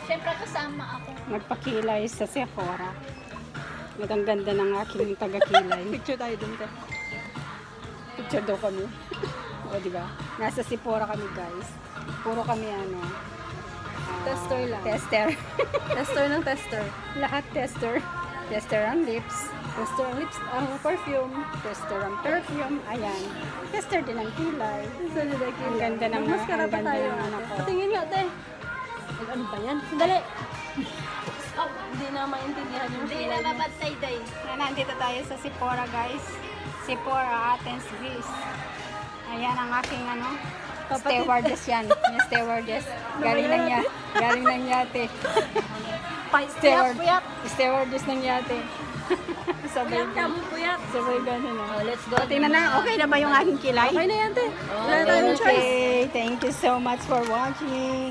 Siyempre kasama ako. Nagpakilay sa Sephora. At ang ganda ng aking taga-kilay. Picture tayo dun, te. Picture daw kami. O, diba? Nasa Sephora kami, guys. Puro kami, Tester lang. Tester. Tester ng tester. Lahat tester. Tester ang lips. Tester ang lips, ang perfume. Tester ang perfume. Ayan. Tester din ang kilay. Sa liday Ang ganda ng Maskara pa tayo. ko. Patingin nga, te. Ano ba yan? Sandali. Hindi na maintindihan yung Hindi kilay na mo. mapatay day. Nandito tayo sa Sephora, guys. Sephora, Athens, Greece. Ayan ang aking stewardess yan. Yung stewardess. Galing ng yate. Puyap. Stewardess ng yate. Sabay Puyat ka mo, puyat. Sabay ganun. Oh, let's go. Tingnan na, okay na ba yung aking kilay? Okay na yan, te. Wala tayong choice. Okay, thank you so much for watching.